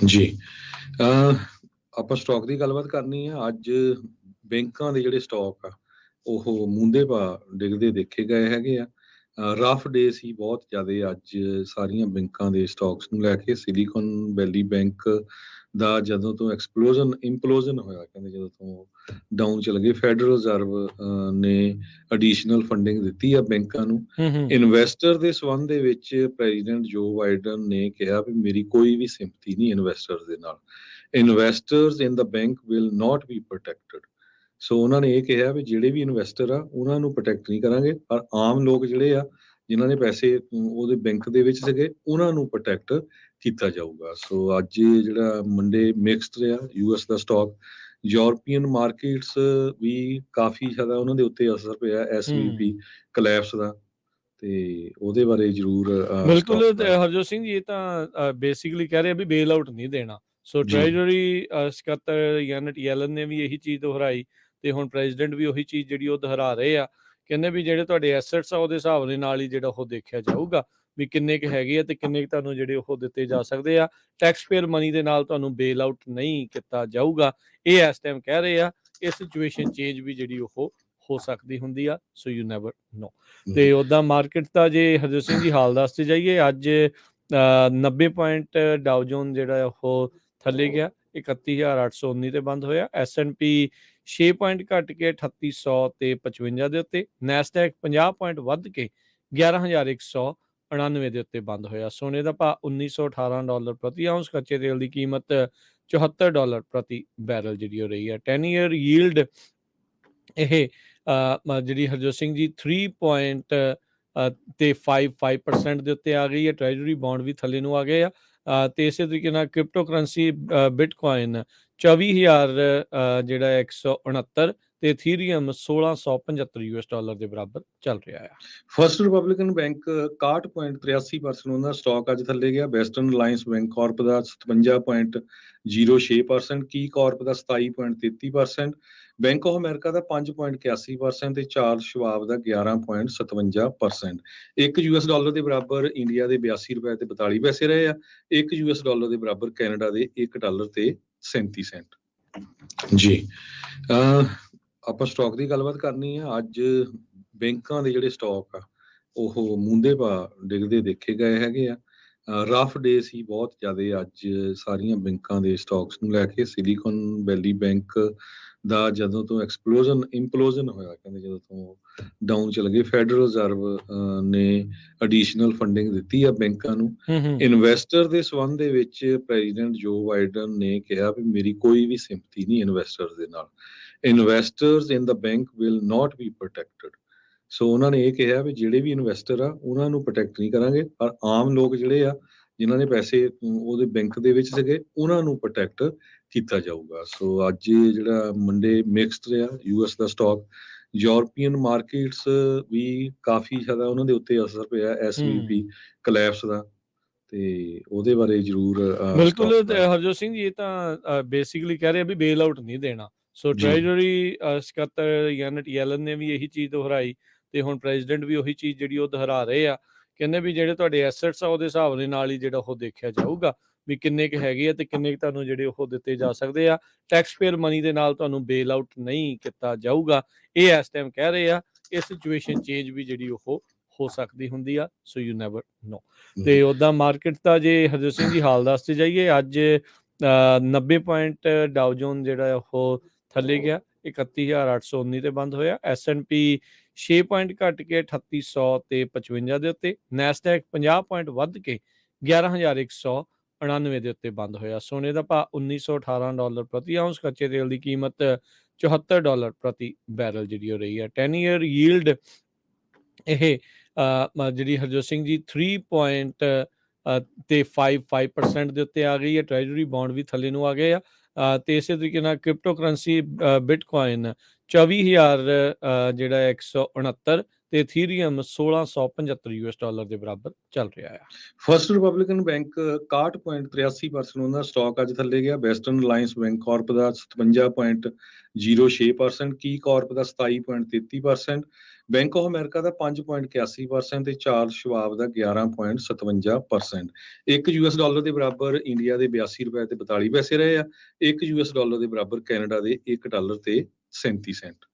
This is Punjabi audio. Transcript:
ਜੀ। ਆਪਾਂ ਸਟਾਕ ਦੀ ਗੱਲਬਾਤ ਕਰਨੀ ਆ। ਅੱਜ ਬੈਂਕਾਂ ਦੇ ਜਿਹੜੇ ਸਟਾਕ ਆ, ਉਹ ਮੂੰਦੇ ਭਾਅ ਡਿੱਗਦੇ ਦੇਖੇ ਗਏ ਹੈਗੇ ਆ। ਰਫ ਡੇ ਸੀ ਬਹੁਤ ਜ਼ਿਆਦੇ ਅੱਜ ਸਾਰੀਆਂ ਬੈਂਕਾਂ ਦੇ ਸਟਾਕਸ ਨੂੰ ਲੈ ਕੇ। ਸਿਲੀਕਨ ਵੈਲੀ ਬੈਂਕ ਦਾ ਜਦੋਂ ਤੋਂ ਇੰਪਲੋਜ਼ਨ ਹੋਇਆ, ਕਹਿੰਦੇ ਜਦੋਂ ਤੋਂ ਡਾਊਨ ਚਲ ਗਏ, ਫੈਡਰਲ ਰਿਜ਼ਰਵ ਨੇ ਅਡੀਸ਼ਨਲ ਫੰਡਿੰਗ ਦਿੱਤੀ ਆ ਬੈਂਕਾਂ ਨੂੰ। ਇਨਵੈਸਟਰ ਦੇ ਸੰਬੰਧ ਦੇ ਵਿੱਚ ਪ੍ਰੈਜ਼ੀਡੈਂਟ ਜੋ ਬਾਈਡਨ ਨੇ ਕਿਹਾ ਵੀ ਮੇਰੀ ਕੋਈ ਵੀ ਸਿੰਪਥੀ ਨਹੀਂ ਇਨਵੈਸਟਰ ਦੇ ਨਾਲ। Investors in the bank will not be protected. So ਉਹਨਾਂ ਨੇ ਇਹ ਕਿਹਾ ਵੀ ਜਿਹੜੇ ਵੀ ਇਨਵੈਸਟਰ ਆ ਉਹਨਾਂ ਨੂੰ ਪ੍ਰੋਟੈਕਟ ਨਹੀਂ ਕਰਾਂਗੇ, ਪਰ ਆਮ ਲੋਕ ਜਿਹੜੇ ਆ ਜਿਨ੍ਹਾਂ ਨੇ ਪੈਸੇ ਉਹਦੇ ਬੈਂਕ ਦੇ ਵਿੱਚ ਸੀਗੇ ਉਹਨਾਂ ਨੂੰ ਪ੍ਰੋਟੈਕਟ ਕੀਤਾ ਜਾਊਗਾ। ਸੋ ਅੱਜ ਜਿਹੜਾ ਮੰਡੇ ਮਿਕਸਡ ਰਿਹਾ US ਦਾ ਸਟਾਕ। ਯੂਰਪੀਅਨ ਮਾਰਕੀਟਸ ਵੀ ਕਾਫੀ ਜ਼ਿਆਦਾ ਉਹਨਾਂ ਦੇ ਉੱਤੇ ਅਸਰ ਪਿਆ SVP ਕਲੈਪਸ ਦਾ, ਤੇ ਉਹਦੇ ਬਾਰੇ ਜ਼ਰੂਰ ਬਿਲਕੁਲ ਹਰਜੋਤ ਸਿੰਘ ਜੀ, ਇਹ ਤਾਂ ਬੇਸਿਕਲੀ ਕਹਿ ਰਹੇ ਆ ਵੀ ਬੇਲ ਆਊਟ ਨਹੀਂ ਦੇਣਾ। ਸੋ ਟ੍ਰੈਜਰੀ ਸਕੱਤਰ ਯੈਨਟ ਯੈਲਨ ਨੇ ਵੀ ਇਹੀ ਚੀਜ਼ ਦੁਹਰਾਈ, ਤੇ ਹੁਣ ਪ੍ਰੈਜ਼ੀਡੈਂਟ ਵੀ ਉਹੀ ਚੀਜ਼ ਜਿਹੜੀ ਉਹ ਦੁਹਰਾ ਰਹੇ ਆ। ਕਹਿੰਦੇ ਵੀ ਜਿਹੜੇ ਤੁਹਾਡੇ ਐਸੈਟਸ ਆ ਉਹਦੇ ਹਿਸਾਬ ਦੇ ਨਾਲ ਹੀ ਜਿਹੜਾ ਉਹ ਦੇਖਿਆ ਜਾਊਗਾ ਵੀ ਕਿੰਨੇ ਕੁ ਹੈਗੇ ਆ ਤੇ ਕਿੰਨੇ ਕੁ ਤੁਹਾਨੂੰ ਜਿਹੜੇ ਉਹ ਦਿੱਤੇ ਜਾ ਸਕਦੇ ਆ। ਟੈਕਸ ਪੇਅਰ ਮਨੀ ਦੇ ਨਾਲ ਤੁਹਾਨੂੰ ਬੇਲ ਆਊਟ ਨਹੀਂ ਕੀਤਾ ਜਾਊਗਾ, ਇਹ ਇਸ ਟਾਈਮ ਕਹਿ ਰਹੇ ਆ। ਇਹ ਸਿਚੁਏਸ਼ਨ ਚੇਂਜ ਵੀ ਜਿਹੜੀ ਉਹ ਹੋ ਸਕਦੀ ਹੁੰਦੀ ਆ, ਸੋ ਯੂ ਨੈਵਰ ਨੋ। ਤੇ ਉੱਦਾਂ ਮਾਰਕੀਟ ਦਾ ਜੇ ਹਰਜੋਤ ਸਿੰਘ ਜੀ ਹਾਲ ਦੱਸਦੇ ਜਾਈਏ, ਅੱਜ 90 ਪੁਆਇੰਟ ਡਾਊ ਜੋਨ ਜਿਹੜਾ ਉਹ ਥੱਲੇ ਗਿਆ, 31,819 ਤੇ ਬੰਦ ਹੋਇਆ। S&P 6 ਪੁਆਇੰਟ ਘਟ ਕੇ 3800 ਤੇ 55 ਦੇ ਉੱਤੇ। ਨੈਸਡੈਕ 50 ਪੁਆਇੰਟ ਵੱਧ ਕੇ 11,199 ਦੇ ਉੱਤੇ ਬੰਦ ਹੋਇਆ। ਸੋਨੇ ਦਾ ਭਾਅ $1,918 ਪ੍ਰਤੀ ਆਉਂਸ। ਕੱਚੇ ਤੇਲ ਦੀ ਕੀਮਤ $74 ਪ੍ਰਤੀ ਬੈਰਲ ਜਿਹੜੀ ਹੋ ਰਹੀ ਹੈ। 10 ਈਅਰ ਯੀਲਡ ਇਹ ਜਿਹੜੀ ਹਰਜੋਤ ਸਿੰਘ ਜੀ 3 ਤੇ 5% ਦੇ ਉੱਤੇ ਆ ਗਈ ਹੈ। ਟ੍ਰੈਜਰੀ ਬੌਂਡ ਵੀ ਥੱਲੇ ਨੂੰ ਆ ਗਏ ਆ। ਤੇ ਇਸੇ ਤਰੀਕੇ ਨਾਲ ਕ੍ਰਿਪਟੋ ਕਰੰਸੀ ਬਿਟਕੋਇਨ 24,000 ਜਿਹੜਾ 169 ਤੇ ਇਥੀਰੀਅਮ $1,675 ਦੇ ਬਰਾਬਰ ਚੱਲ ਰਿਹਾ ਹੈ। ਫਸਟ ਰਿਪਬਲਿਕਨ ਬੈਂਕ 61.83% ਉਹਦਾ ਸਟਾਕ ਅੱਜ ਥੱਲੇ ਗਿਆ। ਵੈਸਟਰਨ ਅਲਾਇੰਸ ਬੈਂਕ ਕਾਰਪ ਦਾ 57.06%, ਕੀ ਕਾਰਪ ਦਾ 27.33%, ਬੈਂਕ ਆਫ ਅਮਰੀਕਾ ਦਾ 5.81% ਤੇ ਚਾਰਲਸ ਸ਼ਵਾਬ ਦਾ 11.57%। ਇੱਕ $US ਦੇ ਬਰਾਬਰ ਇੰਡੀਆ ਦੇ $82 ਤੇ 42 ਪੈਸੇ ਰਹੇ ਆ। ਇੱਕ $US ਦੇ ਬਰਾਬਰ ਕੈਨੇਡਾ ਦੇ $1 ਤੇ 37 ਸੈਂਟ। ਜੀ। ਆਪਾਂ ਸਟਾਕ ਦੀ ਗੱਲਬਾਤ ਕਰਨੀ ਆ। ਅੱਜ ਬੈਂਕਾਂ ਦੇ ਜਿਹੜੇ ਸਟਾਕ ਆ, ਉਹ ਮੂੰਦੇ ਭਾਅ ਡਿੱਗਦੇ ਦੇਖੇ ਗਏ ਹੈਗੇ ਆ। ਰਫ ਡੇ ਸੀ ਬਹੁਤ ਜ਼ਿਆਦੇ ਅੱਜ ਸਾਰੀਆਂ ਬੈਂਕਾਂ ਦੇ ਸਟਾਕਸ ਨੂੰ ਲੈ ਕੇ। ਸਿਲੀਕਨ ਵੈਲੀ ਬੈਂਕ ਦਾ ਜਦੋਂ ਤੋਂ ਇੰਪਲੋਜ਼ਨ ਹੋਇਆ, ਕਹਿੰਦੇ ਜਦੋਂ ਤੋਂ ਡਾਊਨ ਚਲ ਗਏ, ਫੈਡਰਲ ਰਿਜ਼ਰਵ ਨੇ ਅਡੀਸ਼ਨਲ ਫੰਡਿੰਗ ਦਿੱਤੀ ਆ ਬੈਂਕਾਂ ਨੂੰ। ਇਨਵੈਸਟਰ ਦੇ ਸੰਬੰਧ ਦੇ ਵਿੱਚ ਪ੍ਰੈਜ਼ੀਡੈਂਟ ਜੋ ਬਾਈਡਨ ਨੇ ਕਿਹਾ ਵੀ ਮੇਰੀ ਕੋਈ ਵੀ ਸਿੰਪਥੀ ਨਹੀਂ ਇਨਵੈਸਟਰ ਦੇ ਨਾਲ। Investors in the bank will not be protected. So ਉਹਨਾਂ ਨੇ ਇਹ ਕਿਹਾ ਵੀ ਜਿਹੜੇ ਵੀ ਇਨਵੈਸਟਰ ਆ ਉਹਨਾਂ ਨੂੰ ਪ੍ਰੋਟੈਕਟ ਨਹੀਂ ਕਰਾਂਗੇ, ਪਰ ਆਮ ਲੋਕ ਜਿਹੜੇ ਆ ਜਿਨ੍ਹਾਂ ਨੇ ਪੈਸੇ ਉਹਦੇ ਬੈਂਕ ਦੇ ਵਿੱਚ ਸੀਗੇ ਉਹਨਾਂ ਨੂੰ ਪ੍ਰੋਟੈਕਟ ਕੀਤਾ ਜਾਊਗਾ। ਸੋ ਅੱਜ ਜਿਹੜਾ ਮੰਡੇ ਮਿਕਸਡ ਰਿਹਾ US ਦਾ ਸਟਾਕ। ਯੂਰਪੀਅਨ ਮਾਰਕੀਟਸ ਵੀ ਕਾਫੀ ਜ਼ਿਆਦਾ ਉਹਨਾਂ ਦੇ ਉੱਤੇ ਅਸਰ ਪਿਆ SVP ਕਲੈਪਸ ਦਾ, ਤੇ ਉਹਦੇ ਬਾਰੇ ਜ਼ਰੂਰ ਬਿਲਕੁਲ ਹਰਜੋਤ ਸਿੰਘ ਜੀ, ਇਹ ਤਾਂ ਬੇਸਿਕਲੀ ਕਹਿ ਰਹੇ ਆ ਵੀ ਬੇਲ ਆਊਟ ਨਹੀਂ ਦੇਣਾ। ਸੋ ਟ੍ਰੈਜਰੀ ਸਕੱਤਰ ਯੈਨਟ ਯੈਲਨ ਨੇ ਵੀ ਇਹੀ ਚੀਜ਼ ਦੁਹਰਾਈ, ਤੇ ਹੁਣ ਪ੍ਰੈਜ਼ੀਡੈਂਟ ਵੀ ਉਹੀ ਚੀਜ਼ ਜਿਹੜੀ ਉਹ ਦੁਹਰਾ ਰਹੇ ਆ। ਕਹਿੰਦੇ ਵੀ ਜਿਹੜੇ ਤੁਹਾਡੇ ਐਸੈਟਸ ਆ ਉਹਦੇ ਹਿਸਾਬ ਦੇ ਨਾਲ ਹੀ ਜਿਹੜਾ ਉਹ ਦੇਖਿਆ ਜਾਊਗਾ ਵੀ ਕਿੰਨੇ ਕੁ ਹੈਗੇ ਆ ਤੇ ਕਿੰਨੇ ਕੁ ਤੁਹਾਨੂੰ ਜਿਹੜੇ ਉਹ ਦਿੱਤੇ ਜਾ ਸਕਦੇ ਆ। ਟੈਕਸ ਪੇਅਰ ਮਨੀ ਦੇ ਨਾਲ ਤੁਹਾਨੂੰ ਬੇਲ ਆਊਟ ਨਹੀਂ ਕੀਤਾ ਜਾਊਗਾ, ਇਹ ਇਸ ਟਾਈਮ ਕਹਿ ਰਹੇ ਆ। ਇਹ ਸਿਚੁਏਸ਼ਨ ਚੇਂਜ ਵੀ ਜਿਹੜੀ ਉਹ ਹੋ ਸਕਦੀ ਹੁੰਦੀ ਆ, ਸੋ ਯੂ ਨੈਵਰ ਨੋ। ਤੇ ਉੱਦਾਂ ਮਾਰਕੀਟ ਦਾ ਜੇ ਹਰਜੋਤ ਸਿੰਘ ਜੀ ਹਾਲ ਦੱਸਦੇ ਜਾਈਏ, ਅੱਜ 90 ਪੁਆਇੰਟ ਡਾਊ ਜੋਨ ਜਿਹੜਾ ਉਹ ਥੱਲੇ ਗਿਆ, 31,819 ਤੇ ਬੰਦ ਹੋਇਆ। S&P 6 ਪੁਆਇੰਟ ਘਟ ਕੇ 3800 ਤੇ 55 ਦੇ ਉੱਤੇ। ਨੈਸਡੈਕ 50 ਪੁਆਇੰਟ ਵੱਧ ਕੇ 11,199 ਦੇ ਉੱਤੇ ਬੰਦ ਹੋਇਆ। ਸੋਨੇ ਦਾ ਭਾਅ $1,918 ਪ੍ਰਤੀ ਆਉਂਸ। ਕੱਚੇ ਤੇਲ ਦੀ ਕੀਮਤ $74 ਪ੍ਰਤੀ ਬੈਰਲ ਜਿਹੜੀ ਹੋ ਰਹੀ ਹੈ। 10 ਈਅਰ ਯੀਲਡ ਇਹ ਜਿਹੜੀ ਹਰਜੋਤ ਸਿੰਘ ਜੀ 3 ਤੇ 5% ਦੇ ਉੱਤੇ ਆ ਗਈ ਹੈ। ਟ੍ਰੈਜਰੀ ਬੌਂਡ ਵੀ ਥੱਲੇ ਨੂੰ ਆ ਗਏ ਆ। ਤੇ ਇਸੇ ਤਰੀਕੇ ਨਾਲ ਕ੍ਰਿਪਟੋ ਕਰੰਸੀ ਬਿਟਕੋਇਨ 24,000 ਜਿਹੜਾ 169 ਤੇ ਇਥੀਰੀਅਮ $1675 ਦੇ ਬਰਾਬਰ ਚੱਲ ਰਿਹਾ ਆ। ਫਰਸਟ ਰਿਪਬਲਿਕਨ ਬੈਂਕ 61.83% ਉਹਦਾ ਸਟਾਕ ਅੱਜ ਥੱਲੇ ਗਿਆ। ਵੈਸਟਰਨ ਅਲਾਈਅੰਸ ਬੈਂਕ ਕਾਰਪ ਦਾ 57.06%, ਕੀ ਕਾਰਪ ਦਾ 27.33%, ਬੈਂਕ ਆਫ ਅਮਰੀਕਾ ਦਾ 5.81% ਤੇ ਚਾਰਲਸ ਸ਼ਵਾਬ ਦਾ 11.57%। $1 ਦੇ ਬਰਾਬਰ ਇੰਡੀਆ ਦੇ $82 ਤੇ 42 ਪੈਸੇ ਰਹੇ ਆ। $1 ਦੇ ਬਰਾਬਰ ਕੈਨੇਡਾ ਦੇ $1 ਤੇ 37 ਸੈਂਟ।